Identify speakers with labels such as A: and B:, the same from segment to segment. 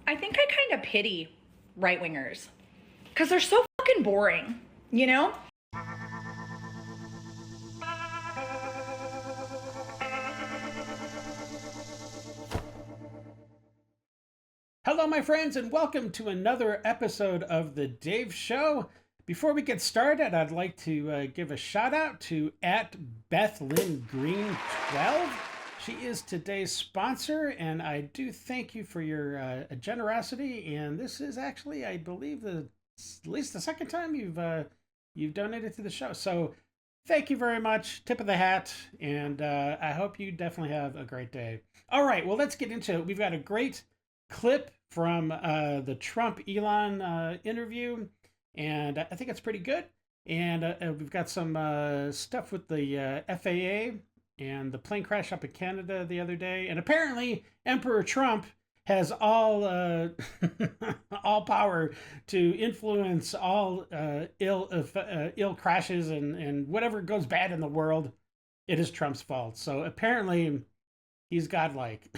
A: I think I kind of pity right-wingers because they're so fucking boring, you know?
B: Hello, my friends, and welcome to another episode of The Dave Show. Before we get started, I'd like to give a shout out to @BethLynnGreen12. She is today's sponsor, and I do thank you for your generosity. And this is actually, I believe, at least the second time you've donated to the show. So thank you very much. Tip of the hat, and I hope you definitely have a great day. All right, well, let's get into it. We've got a great clip from the Trump-Elon interview, and I think it's pretty good. And we've got some stuff with the FAA and the plane crash up in Canada the other day. And apparently, Emperor Trump has all all power to influence all ill crashes and whatever goes bad in the world. It is Trump's fault. So apparently, he's godlike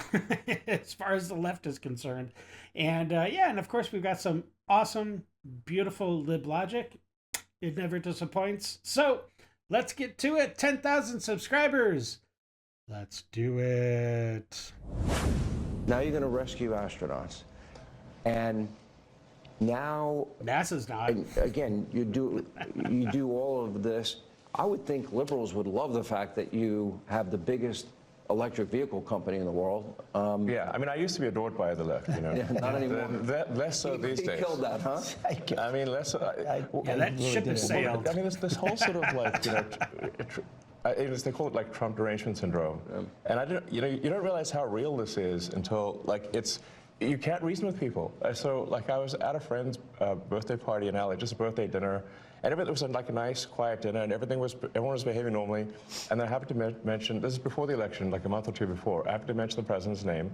B: as far as the left is concerned. And yeah, and of course, we've got some awesome, beautiful lib logic. It never disappoints. So let's get to it. 10,000 subscribers. Let's do it.
C: Now you're going to rescue astronauts. And now
B: NASA's not.
C: Again, you do all of this. I would think liberals would love the fact that you have the biggest electric vehicle company in the world.
D: Yeah, I mean, I used to be adored by the left, you know.
C: Yeah, not anymore.
D: Less so these days.
C: He killed that, huh?
D: I mean, less so.
B: Yeah, that ship has sailed.
D: I mean, this whole sort of like, you know, they call it like Trump derangement syndrome. And I don't, you know, you don't realize how real this is until like you can't reason with people. So like I was at a friend's birthday party in LA, just a birthday dinner. And it was like a nice, quiet dinner, and everyone was behaving normally. And then I happened to mention, this is before the election, like a month or two before, I happened to mention the president's name.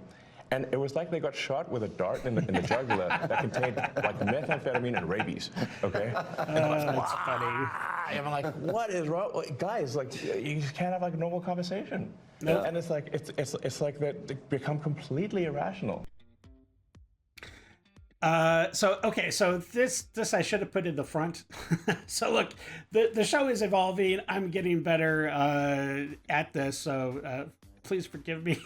D: And it was like they got shot with a dart in the jugular that contained like methamphetamine and rabies, okay? And
B: That's funny.
D: And I'm like, what is wrong? Like, guys, like, you can't have like a normal conversation.
B: No.
D: And it's like, it's like that they become completely irrational.
B: So this I should have put in the front. So look, the show is evolving. I'm getting better at this, so please forgive me.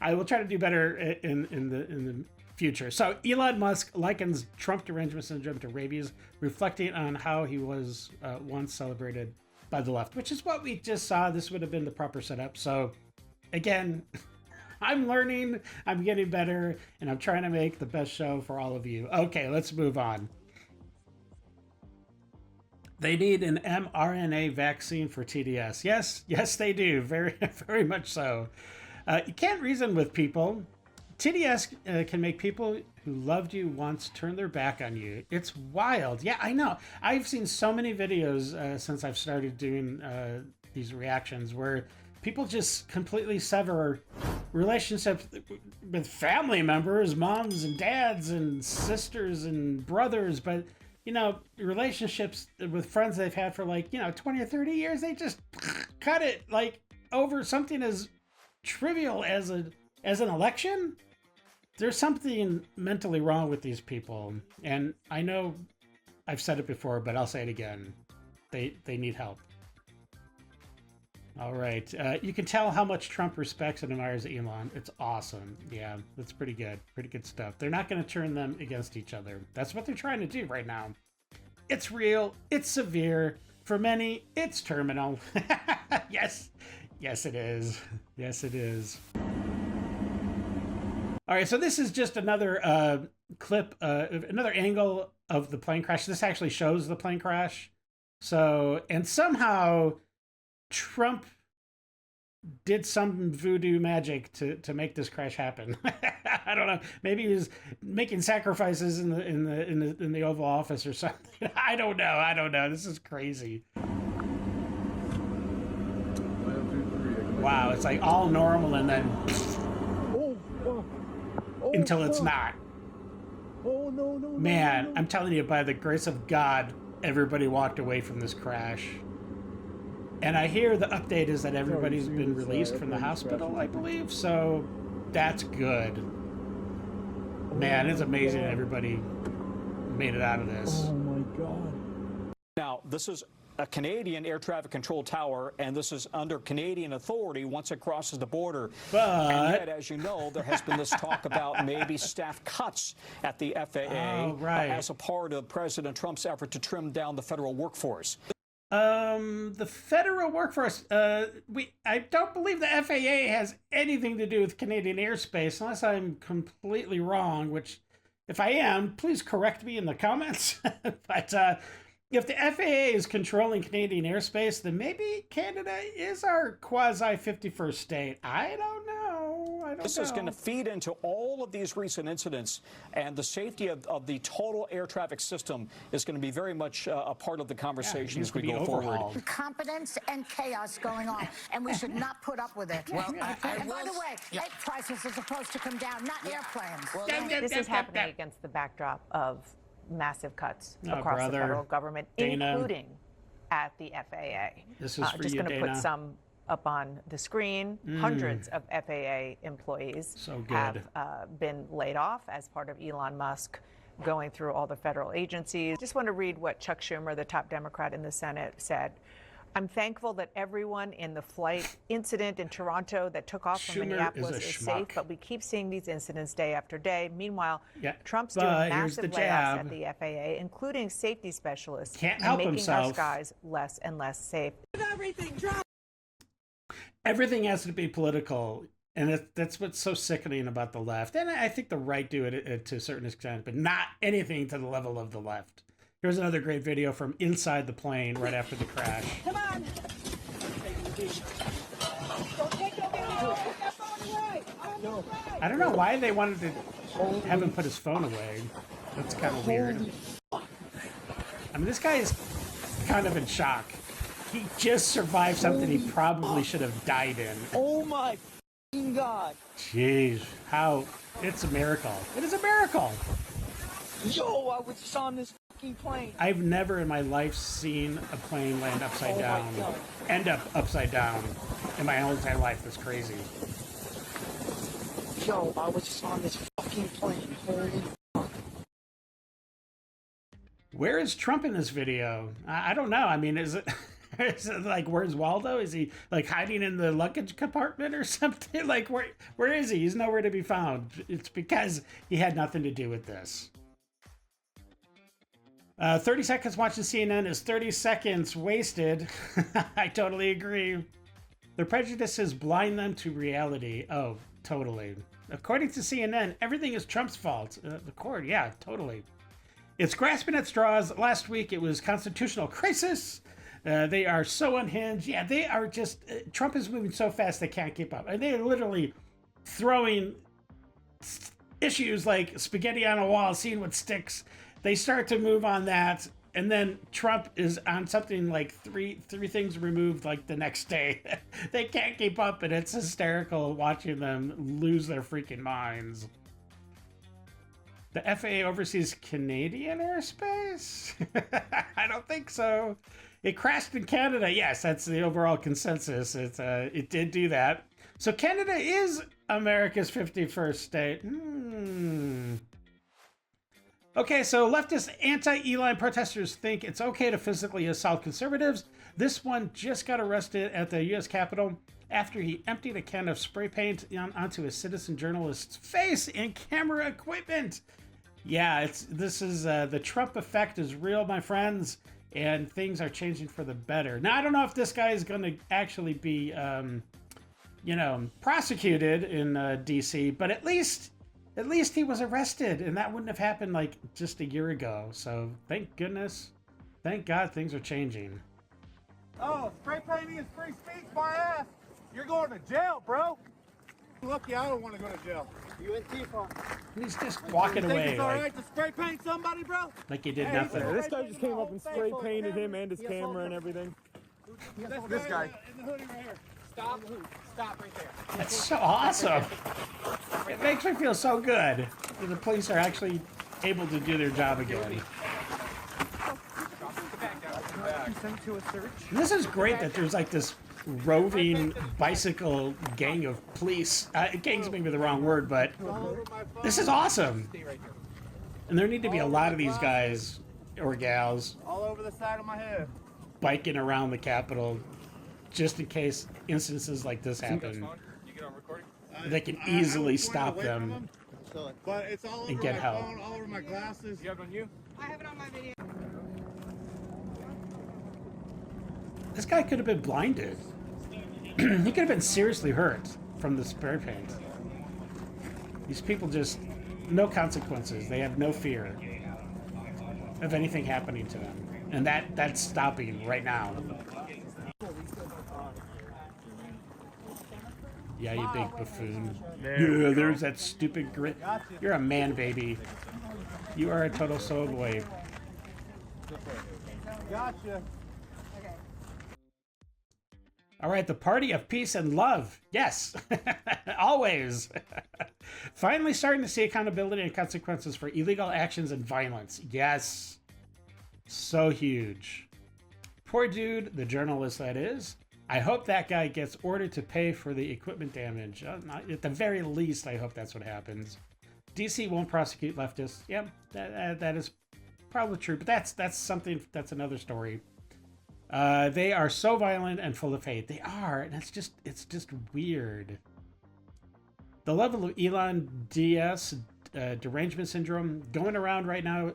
B: I will try to do better in the future. So Elon Musk likens Trump derangement syndrome to rabies, reflecting on how he was once celebrated by the left, which is what we just saw. This would have been the proper setup. So again, I'm learning, I'm getting better, and I'm trying to make the best show for all of you. Okay, let's move on. They need an mRNA vaccine for TDS. Yes, they do. Very, very much so. You can't reason with people. TDS can make people who loved you once turn their back on you. It's wild. Yeah, I know. I've seen so many videos since I've started doing these reactions where people just completely sever relationships with family members, moms and dads and sisters and brothers. But, you know, relationships with friends they've had for like, 20 or 30 years, they just cut it like over something as trivial as an election. There's something mentally wrong with these people. And I know I've said it before, but I'll say it again. They need help. All right. You can tell how much Trump respects and admires Elon. It's awesome. Yeah, that's pretty good. Pretty good stuff. They're not going to turn them against each other. That's what they're trying to do right now. It's real. It's severe. For many, it's terminal. Yes. Yes, it is. Yes, it is. All right. So this is just another clip, another angle of the plane crash. This actually shows the plane crash. So, and somehow Trump did some voodoo magic to make this crash happen. I don't know. Maybe he was making sacrifices in the Oval Office or something. I don't know. This is crazy. Wow, it's like all normal and then until it's not.
E: Oh no!
B: Man, I'm telling you, by the grace of God, everybody walked away from this crash. And I hear the update is that everybody's been released from the hospital, I believe. So that's good. Man, it's amazing everybody made it out of this.
E: Oh my God.
F: Now, this is a Canadian air traffic control tower, and this is under Canadian authority once it crosses the border.
B: But
F: and yet, as you know, there has been this talk about maybe staff cuts at the FAA as a part of President Trump's effort to trim down the federal workforce.
B: The federal workforce, I don't believe the FAA has anything to do with Canadian airspace, unless I'm completely wrong, which, if I am, please correct me in the comments. But if the FAA is controlling Canadian airspace, then maybe Canada is our quasi-51st state. I don't know.
F: This is going to feed into all of these recent incidents, and the safety of the total air traffic system is going to be very much a part of the conversation as we go forward.
G: Incompetence and chaos going on, and we should not put up with it. Well, and by the way, egg prices are supposed to come down, not airplanes.
H: Well, this is happening against the backdrop of massive cuts across the federal government,
B: Dana,
H: including at the FAA.
B: This is for
H: just
B: you,
H: going to
B: Dana.
H: put some up on the screen. Hundreds of FAA employees have been laid off as part of Elon Musk going through all the federal agencies. Just want to read what Chuck Schumer, the top Democrat in the Senate, said. I'm thankful that everyone in the flight incident in Toronto that took off from Minneapolis is safe, but we keep seeing these incidents day after day. Meanwhile, Trump's doing massive layoffs at the FAA, including safety specialists, and making our skies less and less safe.
B: Everything has to be political, and that's what's so sickening about the left. And I think the right do it to a certain extent, but not anything to the level of the left. Here's another great video from inside the plane right after the crash.
I: Come on.
B: I don't know why they wanted to have him put his phone away. That's kind of weird. I mean, this guy is kind of in shock. He just survived something he probably should have died in.
I: Oh my God.
B: Jeez, how... It's a miracle. It is a miracle.
I: Yo, I was just on this fucking plane.
B: I've never in my life seen a plane land upside down, end up upside down in my whole entire life. That's crazy.
I: Yo, I was just on this fucking plane. Holy fuck.
B: Where is Trump in this video? I don't know. I mean, is it like, where's Waldo? Is he like hiding in the luggage compartment or something? Like, where is he? He's nowhere to be found. It's because he had nothing to do with this. 30 seconds watching CNN is 30 seconds wasted. I totally agree. Their prejudices blind them to reality. Oh, totally. According to CNN, everything is Trump's fault. The court, yeah, totally. It's grasping at straws. Last week, it was constitutional crisis. They are so unhinged. Yeah, they are just... Trump is moving so fast they can't keep up. And they are literally throwing issues like spaghetti on a wall, seeing what sticks. They start to move on that, and then Trump is on something like three things removed like the next day. They can't keep up, and it's hysterical watching them lose their freaking minds. The FAA oversees Canadian airspace? I don't think so. It crashed in Canada. Yes, that's the overall consensus. It did do that. So Canada is America's 51st state. Okay, so leftist anti-Elon protesters think it's okay to physically assault conservatives. This one just got arrested at the U.S. Capitol after he emptied a can of spray paint onto a citizen journalist's face and camera equipment. Yeah, this is the Trump effect is real, my friends, and things are changing for the better. Now, I don't know if this guy is going to actually be, prosecuted in D.C., but at least he was arrested, and that wouldn't have happened like just a year ago. So thank goodness, thank God, things are changing.
E: Oh, spray painting is free speech, my ass. You're going to jail, bro. Lucky I don't want to go to jail. You and Tifa.
B: He's just walking
E: You think
B: away
E: it's all right to spray paint somebody, bro?
B: like he did nothing.
E: This guy just came up and spray painted him and his camera and everything. This guy. In the hoodie right here. Stop right there.
B: That's so awesome. It makes me feel so good that the police are actually able to do their job again. And this is great that there's like this roving bicycle gang of police. Gang's maybe the wrong word, but this is awesome. And there need to be a lot of these guys or gals
E: All over the side of my head.
B: biking around the Capitol just in case instances like this happen.
E: You get on recording?
B: They can easily stop them
E: But it's all over
B: and get
E: my
B: help.
E: phone, all over my glasses. You have it on you?
J: I have it on my video.
B: This guy could have been blinded. He could have been seriously hurt from the spray paint. These people just, no consequences. They have no fear of anything happening to them. And that's stopping right now. Yeah, you big buffoon. Yeah, there's that stupid grit. You're a man, baby. You are a total soul boy.
E: Gotcha.
B: All right, the party of peace and love. Yes, always. Finally starting to see accountability and consequences for illegal actions and violence. Yes, so huge. Poor dude, the journalist that is. I hope that guy gets ordered to pay for the equipment damage. At the very least, I hope that's what happens. DC won't prosecute leftists. Yep, that is probably true, but that's something, that's another story. They are so violent and full of hate. They are, and it's just weird. The level of Elon DS derangement syndrome going around right now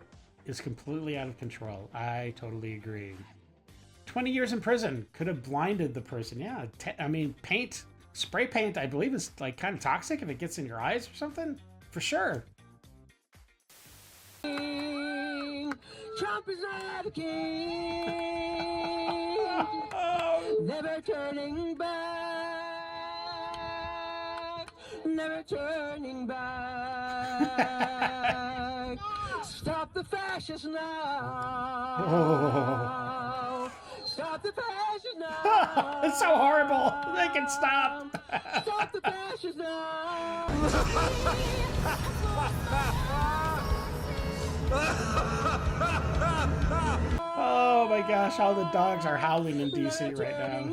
B: is completely out of control. I totally agree. 20 years in prison could have blinded the person. Yeah, I mean, spray paint, I believe is like kind of toxic if it gets in your eyes or something. For sure.
I: Trump is not a king. Never turning back. Never turning back. Stop the fascists now. Stop the fascists now.
B: It's so horrible. They can stop.
I: Stop the fascists now.
B: Oh my gosh, all the dogs are howling in DC right now.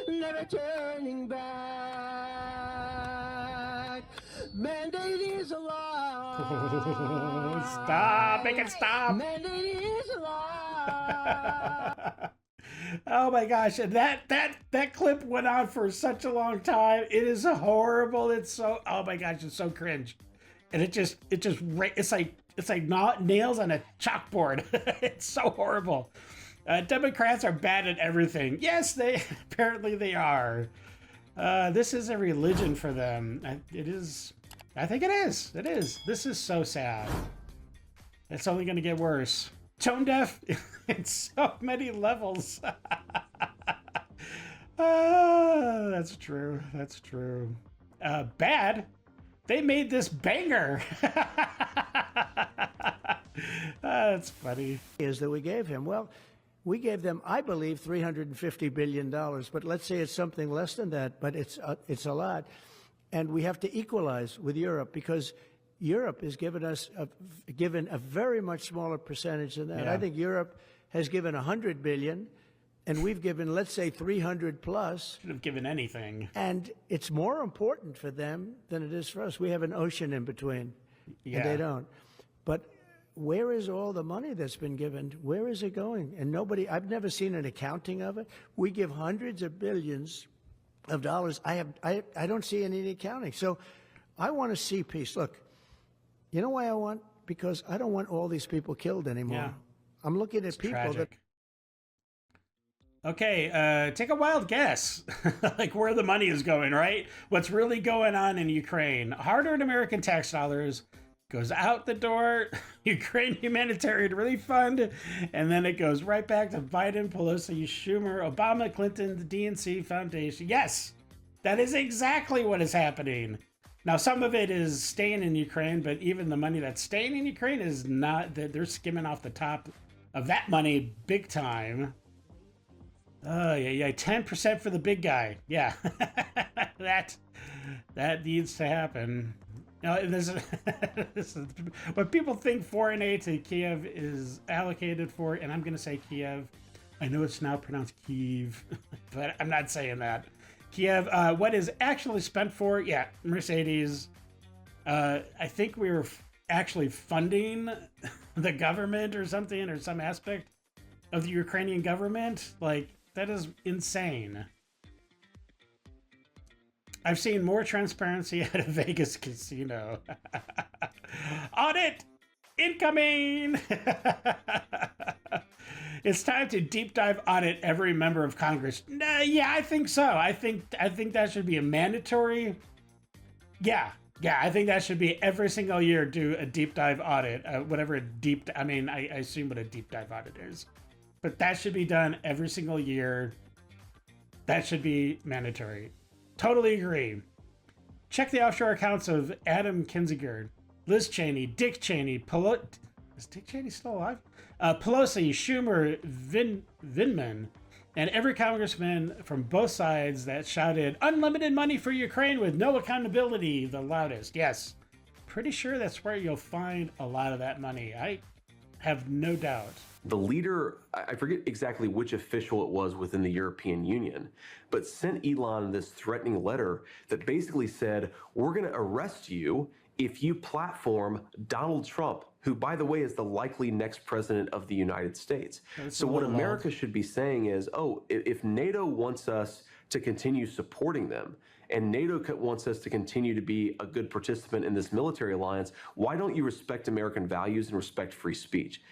I: Never turning back. Mandate is a law.
B: Stop, make it stop.
I: Mandate is a law.
B: Oh my gosh, and that clip went on for such a long time. It is horrible. It's so, oh my gosh, it's so cringe. And it's like nails on a chalkboard. It's so horrible. Democrats are bad at everything. Yes, apparently they are. This is a religion for them. It is. I think it is. It is. This is so sad. It's only going to get worse. Tone deaf in so many levels. That's true. That's true. Bad. They made this banger. That's funny.
K: Is that we gave him? Well, we gave them, I believe, $350 billion. But let's say it's something less than that. But it's a lot, and we have to equalize with Europe because Europe has given us given a very much smaller percentage than that.
B: Yeah.
K: I think Europe has given $100 billion. And we've given, let's say, 300 plus.
B: Should have given anything.
K: And it's more important for them than it is for us. We have an ocean in between,
B: Yeah.
K: and they don't. But where is all the money that's been given? Where is it going? And nobody, I've never seen an accounting of it. We give hundreds of billions of dollars. I don't see any accounting. So I want to see peace. Look, you know why I want? Because I don't want all these people killed anymore.
B: Yeah.
K: I'm looking at people
B: tragic.
K: that.
B: Okay, take a wild guess, like where the money is going, right? What's really going on in Ukraine? Hard-earned American tax dollars goes out the door, Ukraine humanitarian relief fund, and then it goes right back to Biden, Pelosi, Schumer, Obama, Clinton, the DNC Foundation. Yes, that is exactly what is happening. Now, some of it is staying in Ukraine, but even the money that's staying in Ukraine is not, they're skimming off the top of that money big time. Oh, yeah, 10% for the big guy. Yeah, that needs to happen. Now, this is what people think foreign aid to Kiev is allocated for, and I'm going to say Kiev. I know it's now pronounced Kiev, but I'm not saying that. Kiev, what is actually spent for? Yeah, Mercedes. I think we were actually funding the government or something, or some aspect of the Ukrainian government. Like, that is insane. I've seen more transparency at a Vegas casino. Audit incoming. It's time to deep dive audit every member of Congress. Yeah, I think so. I think that should be a mandatory. Yeah, I think that should be every single year. Do a deep dive audit, whatever a deep. I mean, I assume what a deep dive audit is, but that should be done every single year. That should be mandatory. Totally agree. Check the offshore accounts of Adam Kinzinger, Liz Cheney, Dick Cheney, is Dick Cheney still alive? Pelosi, Schumer, Vindman, and every congressman from both sides that shouted unlimited money for Ukraine with no accountability the loudest. Yes, pretty sure that's where you'll find a lot of that money. I have no doubt.
J: The leader, I forget exactly which official it was within the European Union, but sent Elon this threatening letter that basically said, we're going to arrest you if you platform Donald Trump, who, by the way, is the likely next president of the United States. So what America should be saying is, oh, if NATO wants us to continue supporting them, and NATO wants us to continue to be a good participant in this military alliance, why don't you respect American values and respect free speech?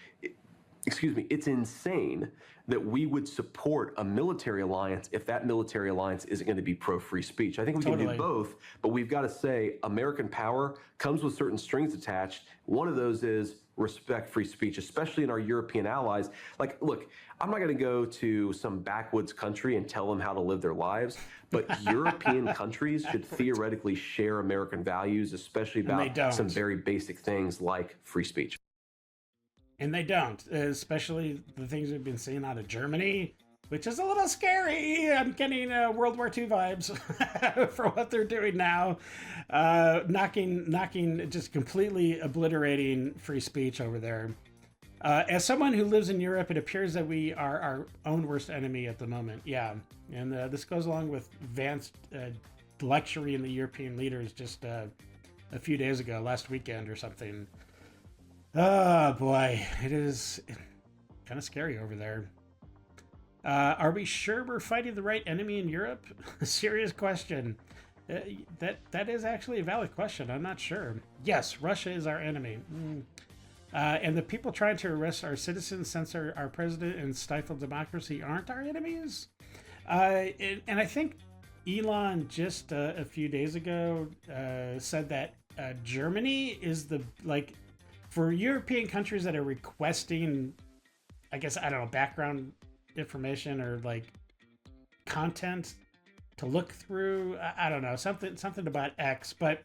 J: Excuse me, it's insane that we would support a military alliance if that military alliance isn't going to be pro-free speech. I think we can do both, but we've got to say American power comes with certain strings attached. One of those is respect free speech, especially in our European allies. Like, look, I'm not going to go to some backwoods country and tell them how to live their lives, but European countries should theoretically share American values, especially about some very basic things like free speech.
B: And they don't, especially the things we've been seeing out of Germany, which is a little scary. I'm getting World War II vibes for what they're doing now. Knocking, just completely obliterating free speech over there. As someone who lives in Europe, it appears that we are our own worst enemy at the moment. Yeah, and this goes along with Vance lecturing the European leaders just a few days ago, last weekend or something. Oh boy, it is kind of scary over there. Are we sure we're fighting the right enemy in Europe? Serious question. That is actually a valid question. I'm not sure. Yes, Russia is our enemy. And the people trying to arrest our citizens, censor our president, and stifle democracy aren't our enemies. And I think Elon just a few days ago said that Germany is the, like, for European countries that are requesting, I guess, I don't know, background information or like content to look through. I don't know, something about X, but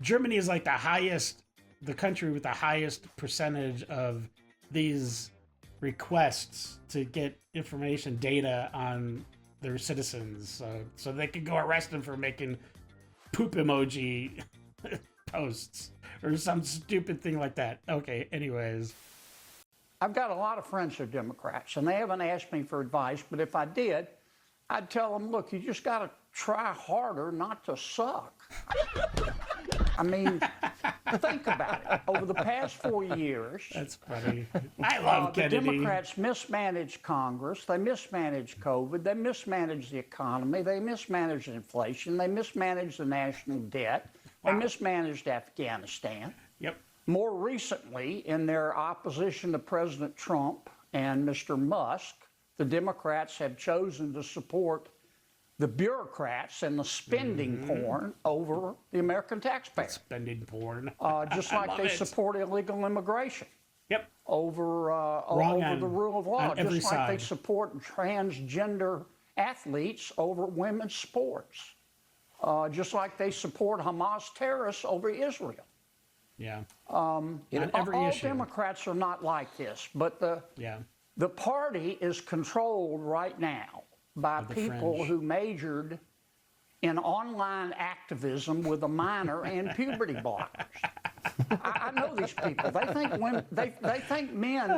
B: Germany is like the country with the highest percentage of these requests to get information, data on their citizens, so they can go arrest them for making poop emoji posts or some stupid thing like that. Okay, anyways.
L: I've got a lot of friends who are Democrats, and they haven't asked me for advice, but if I did, I'd tell them, look, you just got to try harder not to suck. I mean, think about it. Over the past 4 years...
B: That's funny. I love Kennedy.
L: The Democrats mismanaged Congress. They mismanaged COVID. They mismanaged the economy. They mismanaged inflation. They mismanaged the national debt. They mismanaged Afghanistan.
B: Yep.
L: More recently, in their opposition to President Trump and Mr. Musk, the Democrats have chosen to support the bureaucrats and the spending porn over the American taxpayer.
B: Spending porn.
L: Just like they support illegal immigration.
B: Yep.
L: Over the rule of law. Just like they support transgender athletes over women's sports. Just like they support Hamas terrorists over Israel.
B: Yeah.
L: All Democrats are not like this, but the party is controlled right now by people who majored in online activism with a minor in puberty blockers. I know these people. They think men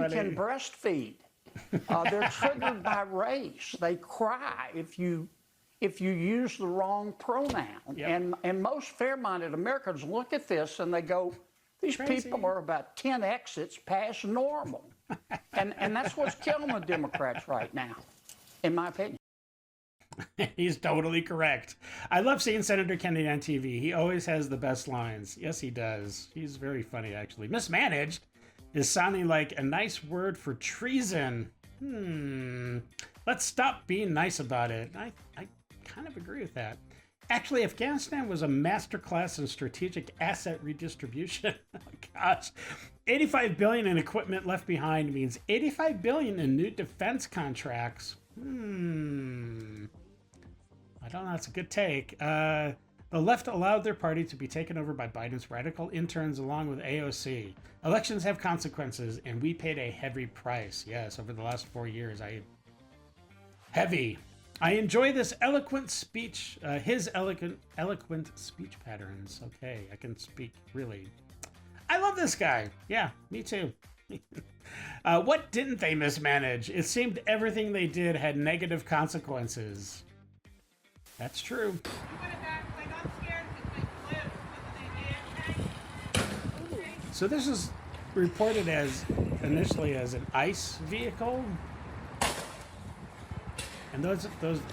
L: can breastfeed. They're triggered by race. They cry if you use the wrong pronoun.
B: Yep.
L: And most fair-minded Americans look at this and they go, these people are about 10 exits past normal. and that's what's killing the Democrats right now, in my opinion.
B: He's totally correct. I love seeing Senator Kennedy on TV. He always has the best lines. Yes, he does. He's very funny, actually. Mismanaged is sounding like a nice word for treason. Let's stop being nice about it. I kind of agree with that. Actually, Afghanistan was a masterclass in strategic asset redistribution. Oh, gosh. $85 billion in equipment left behind means $85 billion in new defense contracts. I don't know. That's a good take. The left allowed their party to be taken over by Biden's radical interns along with AOC. Elections have consequences, and we paid a heavy price. Yes, over the last 4 years. Heavy. I enjoy this eloquent speech, his eloquent speech patterns. Okay, I can speak, really. I love this guy. Yeah, me too. What didn't they mismanage? It seemed everything they did had negative consequences. That's true. So this is reported as initially as an ICE vehicle. And those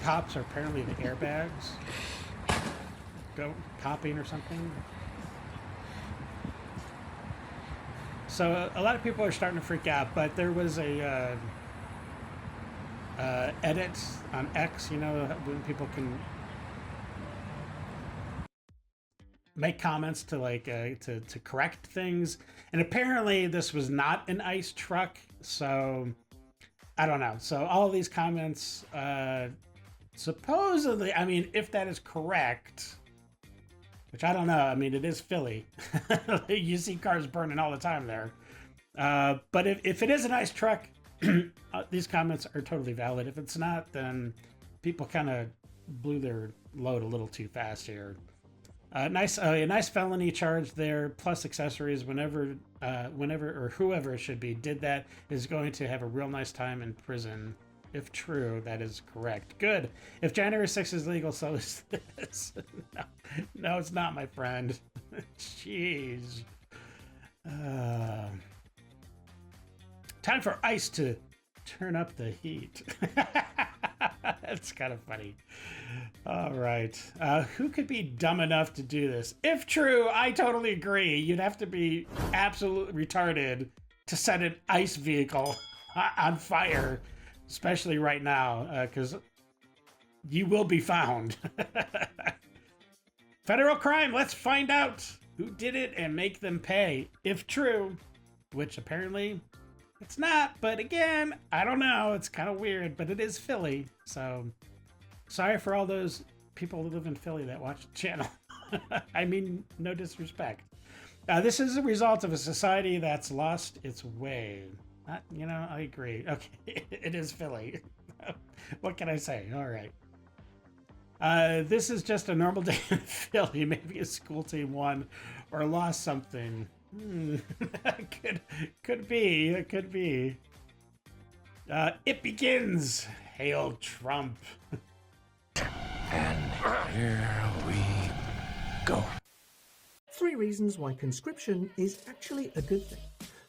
B: pops are apparently the airbags. Go popping or something. So a lot of people are starting to freak out, but there was a edit on X, you know, when people can make comments to like to correct things, and apparently this was not an ICE truck, so I don't know. So all of these comments, supposedly, I mean, if that is correct, which I don't know. I mean, it is Philly. You see cars burning all the time there. But if it is a nice truck, these comments are totally valid. If it's not, then people kind of blew their load a little too fast here. A nice felony charge there, plus accessories. Whenever or whoever it should be did that is going to have a real nice time in prison. If true, that is correct. Good. If January 6th is legal, so is this. No, it's not, my friend. Jeez. Time for ICE to turn up the heat. That's kind of funny. All right. Who could be dumb enough to do this? If true, I totally agree. You'd have to be absolutely retarded to set an ICE vehicle on fire, especially right now, because you will be found. Federal crime. Let's find out who did it and make them pay. If true, which apparently it's not, but again, I don't know. It's kind of weird, but it is Philly. So sorry for all those people who live in Philly that watch the channel. I mean, no disrespect. This is a result of a society that's lost its way. I agree. Okay, it is Philly. What can I say? All right. This is just a normal day in Philly. Maybe a school team won or lost something. Could be. It could be. It begins. Hail Trump.
M: And here we go.
N: 3 reasons why conscription is actually a good thing.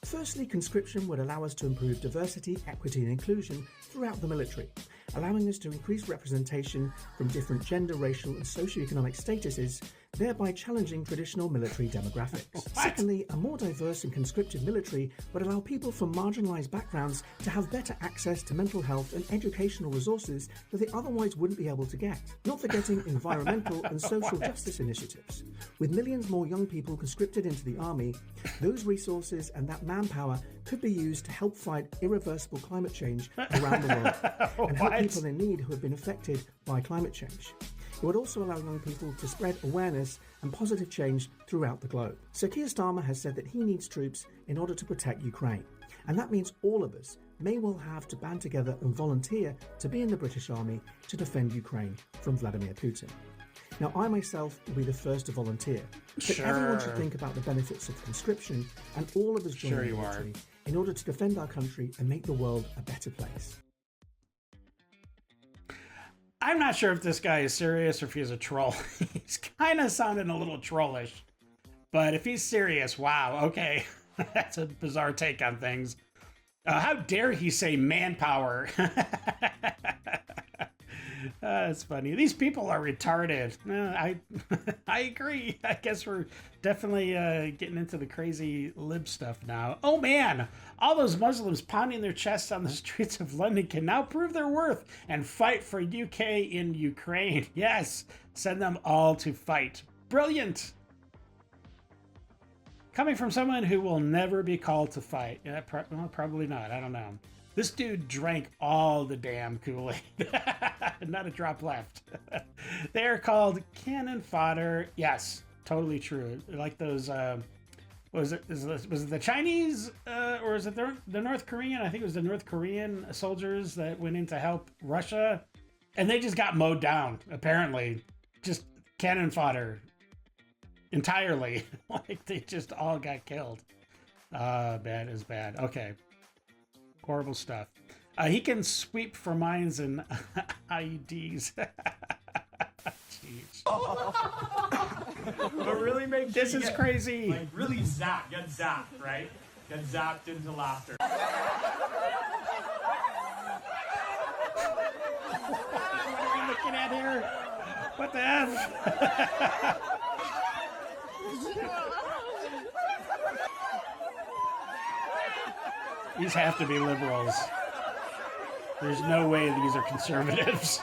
N: Firstly, conscription would allow us to improve diversity, equity and inclusion throughout the military, allowing us to increase representation from different gender, racial and socioeconomic statuses, thereby challenging traditional military demographics. Secondly, a more diverse and conscripted military would allow people from marginalised backgrounds to have better access to mental health and educational resources that they otherwise wouldn't be able to get. Not forgetting environmental and social justice initiatives. With millions more young people conscripted into the army, those resources and that manpower could be used to help fight irreversible climate change around the world and help people in need who have been affected by climate change. It would also allow young people to spread awareness and positive change throughout the globe. Sir Keir Starmer has said that he needs troops in order to protect Ukraine. And that means all of us may well have to band together and volunteer to be in the British Army to defend Ukraine from Vladimir Putin. Now, I myself will be the first to volunteer, but everyone should think about the benefits of conscription and all of us joining the military in order to defend our country and make the world a better place.
B: I'm not sure if this guy is serious or if he's a troll. He's kind of sounding a little trollish. But if he's serious, wow, okay. That's a bizarre take on things. How dare he say manpower? That's funny. These people are retarded. I agree. I guess we're definitely getting into the crazy lib stuff now. Oh man, all those Muslims pounding their chests on the streets of London can now prove their worth and fight for UK in Ukraine. Yes, send them all to fight. Brilliant. Coming from someone who will never be called to fight. Yeah, well, probably not. I don't know. This dude drank all the damn Kool-Aid. Not a drop left. They are called cannon fodder. Yes, totally true. Like those, was it the Chinese or is it the North Korean? I think it was the North Korean soldiers that went in to help Russia. And they just got mowed down, apparently. Just cannon fodder. Entirely. Like they just all got killed. Bad is bad. Okay. Horrible stuff. He can sweep for mines and IEDs. Jeez.
O: But really make
B: this is crazy.
O: Like really zapped. Get zapped, right? Get zapped into laughter.
B: What are we looking at here? What the F? These have to be liberals. There's no way these are conservatives.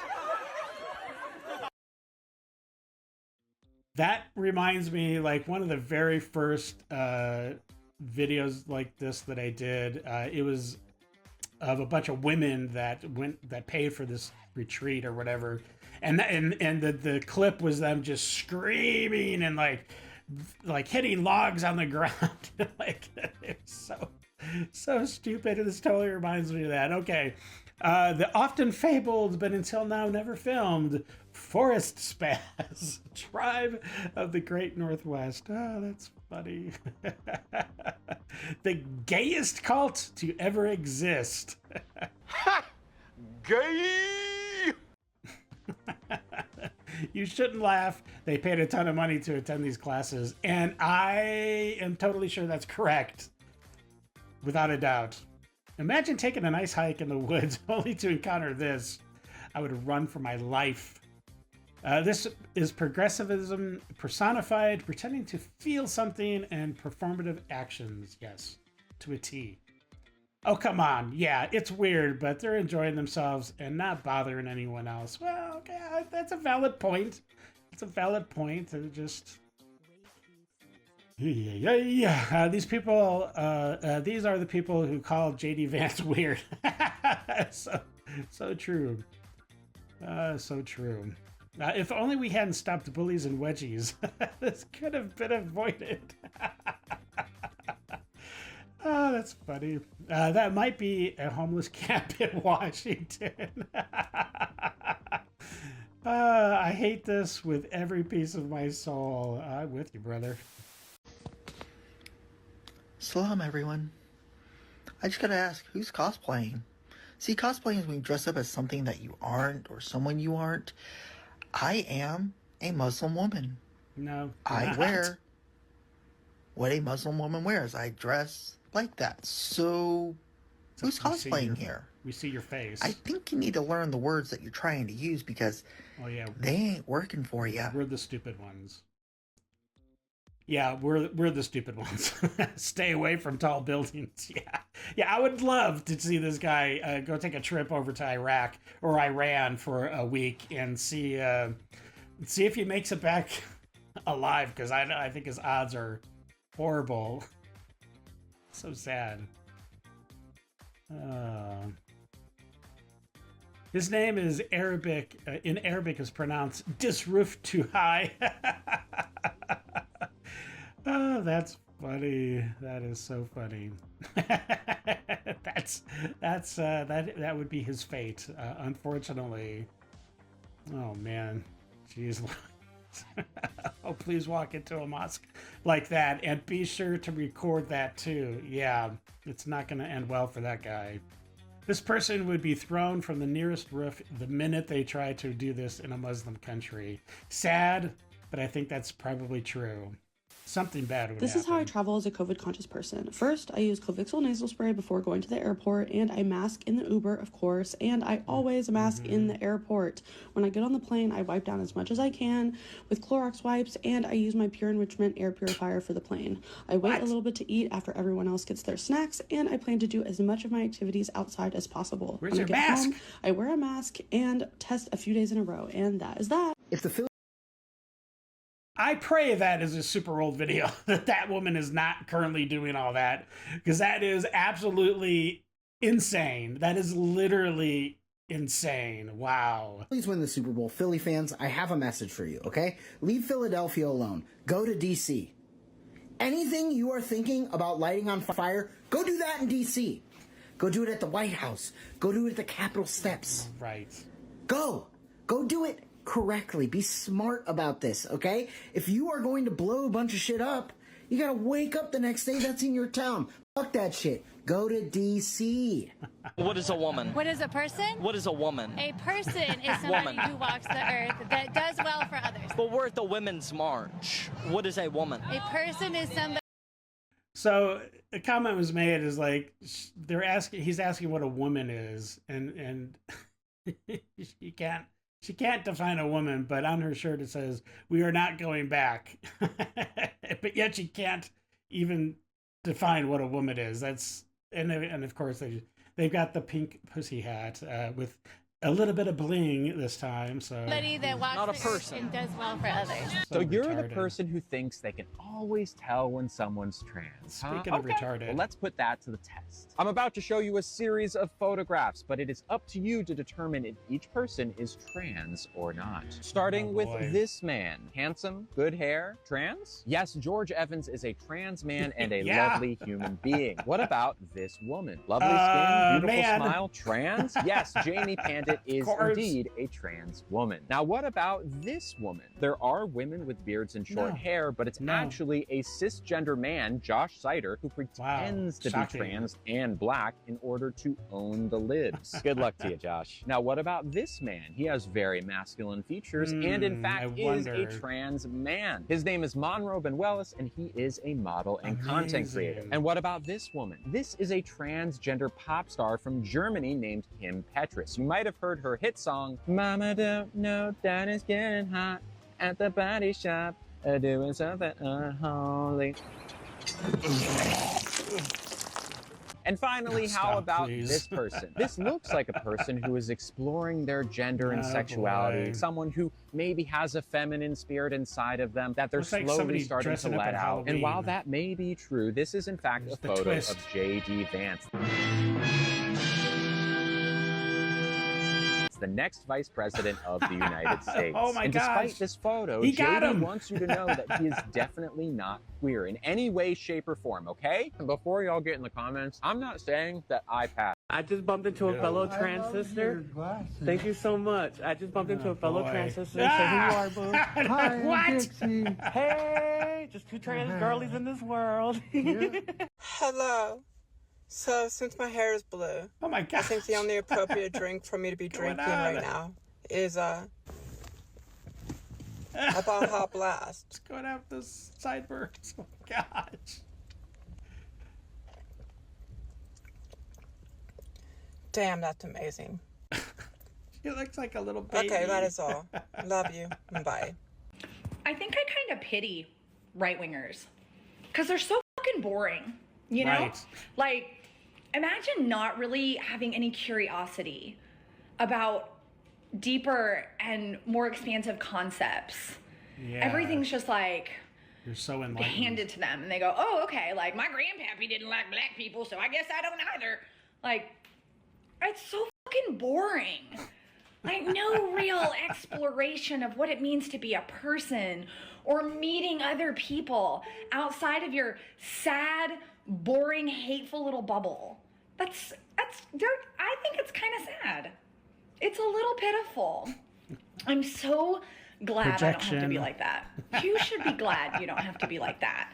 B: That reminds me, like one of the very first videos like this that I did. It was of a bunch of women that paid for this retreat or whatever, and the clip was them just screaming and like hitting logs on the ground. Like it's so stupid. This totally reminds me of that. Okay. The often fabled, but until now never filmed, Forest Spaz, tribe of the Great Northwest. Oh, that's funny. The gayest cult to ever exist.
E: Ha! Gay!
B: You shouldn't laugh. They paid a ton of money to attend these classes, and I am totally sure that's correct. Without a doubt. Imagine taking a nice hike in the woods only to encounter this. I would run for my life. This is progressivism personified, pretending to feel something and performative actions. Yes, to a T. Oh, come on. Yeah, it's weird, but they're enjoying themselves and not bothering anyone else. Well, okay, that's a valid point. It's a valid point. They're just... Yeah. These people, these are the people who call JD Vance weird. So true. So true. If only we hadn't stopped bullies and wedgies, this could have been avoided. Oh, that's funny. That might be a homeless camp in Washington. I hate this with every piece of my soul. I'm with you, brother.
P: Salam, everyone. I just gotta ask, who's cosplaying? See, cosplaying is when you dress up as something that you aren't or someone you aren't. I am a Muslim woman.
B: No.
P: I wear what a Muslim woman wears. I dress like that. So, who's cosplaying here?
B: We see your face.
P: I think you need to learn the words that you're trying to use because they ain't working for you.
B: We're the stupid ones. Yeah, we're the stupid ones. Stay away from tall buildings. Yeah. I would love to see this guy go take a trip over to Iraq or Iran for a week and see if he makes it back alive, because I think his odds are horrible. So sad. His name is Arabic. In Arabic, is pronounced disroof too high. Oh, that's funny. That is so funny. That would be his fate, unfortunately. Oh man, jeez. Oh, please walk into a mosque like that, and be sure to record that too. Yeah, it's not going to end well for that guy. This person would be thrown from the nearest roof the minute they try to do this in a Muslim country. Sad, but I think that's probably true. Something bad would happen.
Q: This is how I travel as a COVID-conscious person. First, I use Covixol nasal spray before going to the airport, and I mask in the Uber, of course, and I always mask in the airport. When I get on the plane, I wipe down as much as I can with Clorox wipes, and I use my Pure Enrichment air purifier for the plane. I wait a little bit to eat after everyone else gets their snacks, and I plan to do as much of my activities outside as possible.
B: Where's
Q: when
B: your
Q: I get
B: mask?
Q: home, I wear a mask and test a few days in a row, and that is that.
K: If the
B: I pray that is a super old video, that woman is not currently doing all that, because that is absolutely insane. That is literally insane. Wow.
R: Please win the Super Bowl. Philly fans, I have a message for you, okay? Leave Philadelphia alone. Go to D.C. Anything you are thinking about lighting on fire, go do that in D.C. Go do it at the White House. Go do it at the Capitol steps.
B: Right.
R: Go do it correctly. Be smart about this, okay? If you are going to blow a bunch of shit up, you gotta wake up the next day that's in your town. Fuck that shit. Go to D.C.
S: What is a woman?
T: What is a person?
S: What is a woman?
T: A person is somebody who walks the earth that does well for others.
S: But we're at the Women's March. What is a woman?
T: A person is somebody.
B: So a comment was made is like he's asking what a woman is, and she can't define a woman, but on her shirt it says we are not going back. But yet she can't even define what a woman is. That's and of course they've got the pink pussy hat with a little bit of bling this time. So
T: Somebody that walks
S: Not a
T: the
S: person.
T: earth and does well for others.
U: So you're
B: retarded.
U: the person who thinks they can always tell when someone's trans.
B: Speaking of retarded.
U: Well, let's put that to the test. I'm about to show you a series of photographs, but it is up to you to determine if each person is trans or not. Starting with this man. Handsome, good hair, trans? Yes, George Evans is a trans man and a
B: Yeah.
U: lovely human being. What about this woman? Lovely skin, beautiful
B: man.
U: smile, trans? Yes, Jamie Pandit is
B: course.
U: indeed a trans woman. Now, what about this woman? There are women with beards and short
B: No.
U: hair, but it's actually a cisgender man, Josh Sider, who pretends to
B: Shocking.
U: be trans and black in order to own the libs. Good luck to you, Josh. Now, what about this man? He has very masculine features and, in fact, is a
B: wonder.
U: trans man. His name is Monroe Benuelis, and he is a model and content creator. And what about this woman? This is a transgender pop star from Germany named Kim Petras. You might have heard her hit song, Mama Don't Know That It's Getting Hot at the Body Shop, doing something unholy. And finally, how
B: Stop,
U: about
B: please.
U: this person? This looks like a person who is exploring their gender and
B: Oh,
U: sexuality.
B: boy.
U: Someone who maybe has a feminine spirit inside of them that they're
B: Looks like
U: slowly
B: somebody
U: starting to
B: dressing up
U: let
B: at
U: out. And while
B: Halloween.
U: that may be true, this is in fact a
B: the
U: photo
B: twist.
U: of J.D. Vance. The next vice president of the United States.
B: Oh my
U: and
B: gosh.
U: despite this photo,
B: He got
U: JD
B: him.
U: wants you to know that he is definitely not queer in any way, shape, or form, okay? And before y'all get in the comments, I'm not saying that I pass.
V: I just bumped into a fellow trans sister. Thank you so much. I just bumped into a fellow
B: boy.
V: trans sister. Say who you are, boo.
B: Hi, what?
V: Dixie. Hey, just two trans girlies in this world.
W: Hello. So, since my hair is blue,
B: oh my
W: I think the only appropriate drink for me to be drinking right now is a Baja Blast.
B: It's going out those sideburns. Oh my gosh.
W: Damn, that's amazing.
B: She looks like a little baby.
W: Okay, that is all. Love you. Bye.
A: I think I kind of pity right-wingers because they're so fucking boring, you know?
B: Right.
A: Like, imagine not really having any curiosity about deeper and more expansive concepts.
B: Yeah.
A: Everything's just like
B: You're so enlightened.
A: handed to them and they go, oh, okay, like my grandpappy didn't like black people, so I guess I don't either. Like, it's so fucking boring. Like, no real exploration of what it means to be a person or meeting other people outside of your sad, boring, hateful little bubble. I think it's kind of sad. It's a little pitiful. I'm so glad I don't have to be like that. You should be glad you don't have to be like that.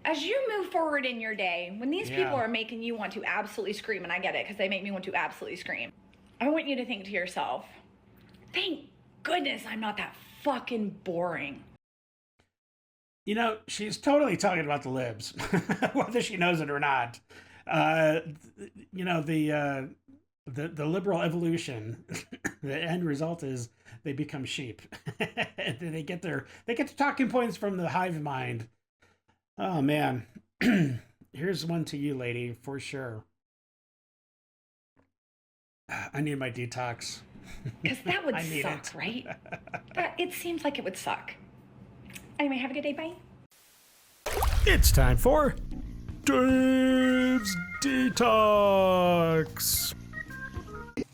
A: As you move forward in your day, when these people are making you want to absolutely scream, and I get it because they make me want to absolutely scream, I want you to think to yourself, thank goodness I'm not that fucking boring.
B: You know, she's totally talking about the libs, whether she knows it or not. You know, the liberal evolution, the end result is they become sheep. And they get their talking points from the hive mind. Oh man. Here's one to you, lady, for sure. I need my detox.
A: Because that would suck, right? It seems like it would suck. Anyway, have a good day, bye.
B: It's time for Dave's Detox.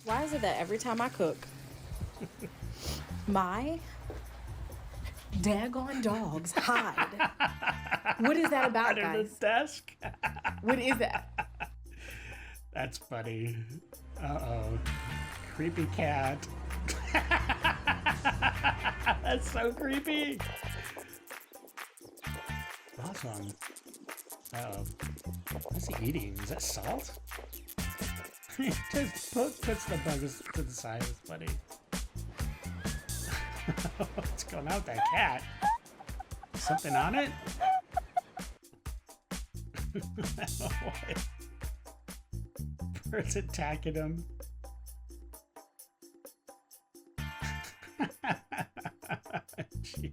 C: Why is it that every time I cook, my daggone dogs hide? What is that about, guys?
B: Under the desk?
C: What is that?
B: That's funny. Uh-oh. Creepy cat. That's so creepy. Awesome. Uh-oh. What's he eating? Is that salt? Just puts the bugs to the side. It's funny. What's going on with that cat? Something on it? I don't know what. Bird's attacking him. Jeez.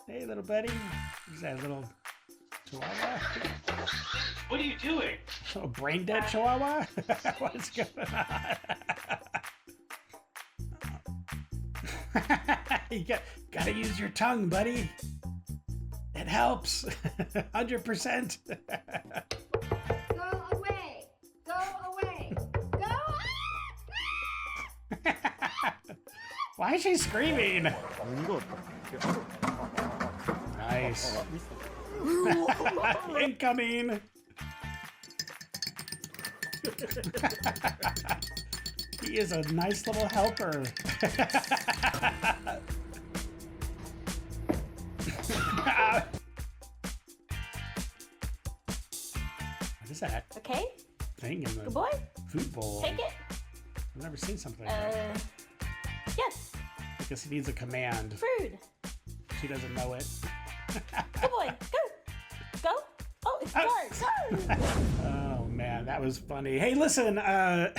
B: Hey, little buddy. Is that a little chihuahua?
O: What are you doing?
B: A brain dead chihuahua? What's going on? You gotta use your tongue, buddy. It helps. 100%.
G: Go away. Go away. Go.
B: Why is she screaming? Nice. Incoming. He is a nice little helper. What is that?
C: Okay.
B: Thing in the
C: Good boy.
B: food bowl.
C: Take it.
B: I've never seen something like that.
C: Yes.
B: I guess he needs a command.
C: Food.
B: She doesn't know it.
C: Good boy. Go. Go. Oh, it's dark. Go.
B: Oh man, that was funny. Hey, listen, I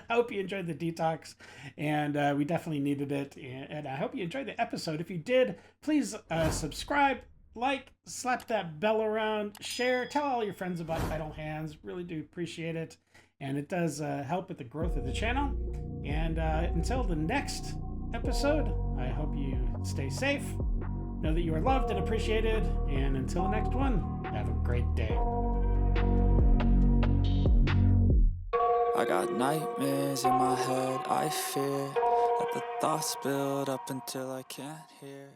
B: hope you enjoyed the detox, and we definitely needed it, and I hope you enjoyed the episode. If you did, please subscribe, like, slap that bell around, share, tell all your friends about Idle Hands. Really do appreciate it, and it does help with the growth of the channel. And until the next episode, I hope you stay safe, know that you are loved and appreciated, and until the next one, have a great day.
D: I got nightmares in my head, I fear that the thoughts build up until I can't hear.